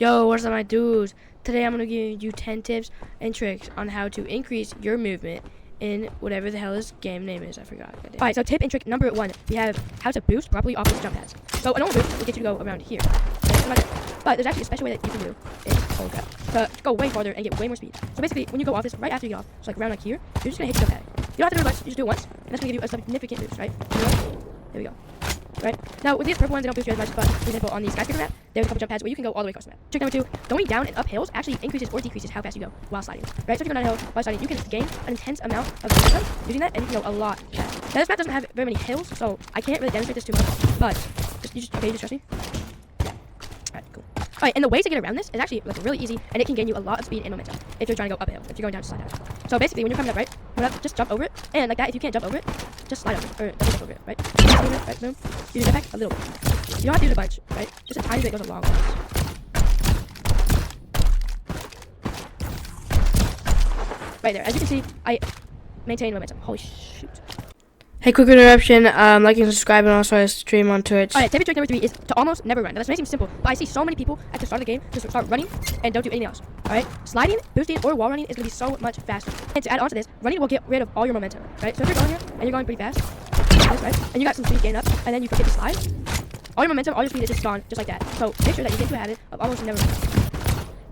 Yo, what's up, my dudes? Today I'm going to give you 10 tips and tricks on how to increase your movement in whatever the hell this game name is. I forgot. Alright, so tip and trick number 1, we have how to boost properly off these jump pads. So a normal boost will get you to go around here. But there's actually a special way that you can do it, to go way farther and get way more speed. So basically, when you go off this, right after you get off, so like around like here, you're just going to hit the jump pad. You don't have to do it much, you just do it once, and that's going to give you a significant boost, right? There we go. Right? Now, with these purple ones, they don't boost you as much, but for example, on the skyscraper map, there's a couple jump pads where you can go all the way across the map. Trick number 2, going down and up hills actually increases or decreases how fast you go while sliding. Right? So if you're going down a hill while sliding, you can gain an intense amount of momentum using that, and you can go a lot faster. Now, this map doesn't have very many hills, so I can't really demonstrate this too much, but you just trust me? Yeah. Alright, cool. Alright, and the way to get around this is actually like really easy, and it can gain you a lot of speed and momentum if you're trying to go up a hill, if you're going down to slide down. So basically, when you're coming up, right, just jump over it, and like that, if you can't jump over it, just slide over it, or double jump over it, right? Right, boom. Use your jetpack a little bit. You don't have to use a bunch, right? Just a tiny bit goes a long way. Right there, as you can see, I maintain momentum. Holy shoot. Hey, quick interruption. Like and subscribe, and also I stream on Twitch. Alright, tip and trick number 3 is to almost never run. Now, this may seem simple, but I see so many people at the start of the game just start running and don't do anything else. Alright? Sliding, boosting, or wall running is going to be so much faster. And to add on to this, running will get rid of all your momentum. Right? So if you're going here, and you're going pretty fast, right? And you got some speed gain up, and then you forget to slide, all your momentum, all your speed is just gone, just like that. So make sure that you get into a habit of almost never running.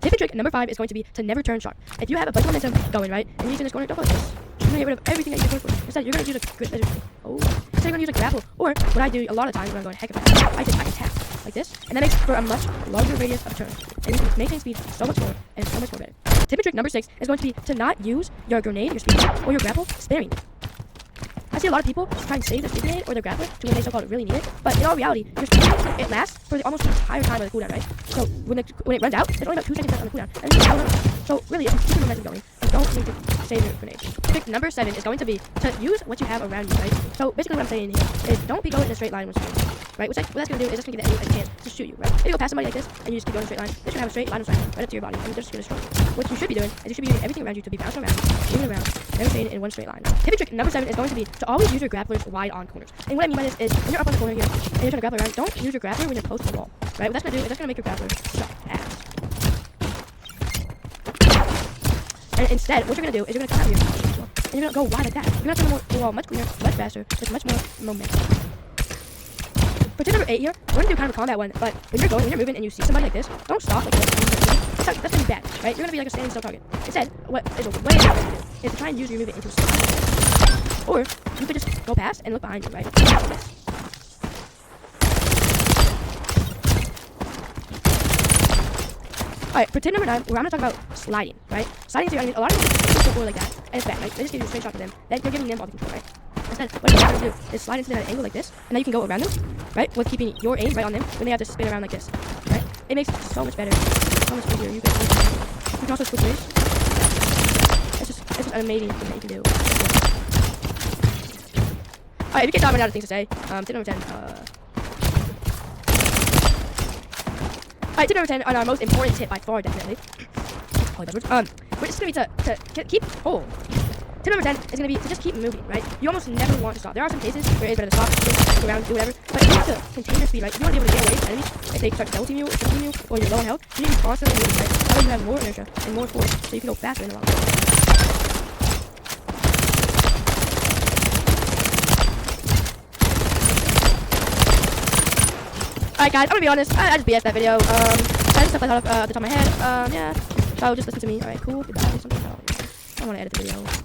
Tip and trick number 5 is going to be to never turn sharp. If you have a bunch of momentum going, right, and you use in this corner, don't go like this. You're going to get rid of everything that you're going for. Instead, you're going to use instead you're going to use a grapple. Or, what I do a lot of times when I'm going heck of fast, I can tap like this, and that makes for a much larger radius of turns. And you can maintain speed so much more, and so much more better. Tip and trick number 6 is going to be to not use your grenade, your speed, or your grapple sparingly. I see a lot of people try and save their speed grenade or their grappler to when they so-called really need it, but in all reality, your speed grenade, it lasts for almost the entire time of the cooldown, right? So when it runs out, it's only about 2 seconds left on the cooldown, and then it's so really, if you keep your momentum going, you don't need to save your grenade. Trick number 7 is going to be to use what you have around you, right? So basically what I'm saying here is don't be going in a straight line when shooting, right? What that's going to do is just going to give the enemy a chance to shoot you, right? If you go past somebody like this, and you just keep going in a straight line, they're going to have a straight line of sight right up to your body, and they're just going to destroy you. What you should be doing is you should be using everything around you to be bouncing around, moving around, never staying in one straight line. Tip and trick number 7 is going to be to always use your grapplers wide on corners. And what I mean by this is when you're up on the corner here, and you're trying to grapple around, don't use your grappler when you're close to the wall, right? What that's going to do is that's going to make your grappler suck ass. And instead, what you're going to do is you're going to come out here, and you're going to go wide like that. You're going to turn the wall much cleaner, much faster, with much more momentum. For tip number 8 here, we're going to do kind of a combat one, but when you're moving and you see somebody like this, don't stop like this. That's going to be bad, right? You're going to be like a standing still target. Instead, what is a way better to do is to try and use your movement into a slide. Or you could just go past and look behind you, right? Like this. Alright, for tip number 9, we're going to talk about sliding, right? Sliding to your enemies, a lot of people control like that, and it's bad, right? They just give you a straight shot to them, then you're giving them all the control, right? Instead, what you're going to do is slide into them at an angle like this, and then you can go around them, right? With keeping your aim right on them, when they have to spin around like this, right? It makes it so much better, so much easier. You can also switch ways. It's just an amazing thing that you can do. Alright, if you can't tell, I'm out of things to say. Tip number 10, Alright, tip number 10 on our most important tip by far, definitely. We're just going to be to keep hold. Tip number 10 is going to be to just keep moving, right? You almost never want to stop. There are some cases where it's better to stop, go around, do whatever. But if you want to contain your speed, right? If you want to be able to get away from enemies, if they start to double team you, or triple team you, or you're low on health, you need to be constantly moving, right? That way you have more inertia and more force, so you can go faster in the long run. Alright guys, I'm gonna be honest, I just BS that video. I just stuff I thought of the top of my head. Yeah. So just listen to me. Alright, cool. Goodbye. Something else. I don't want to edit the video.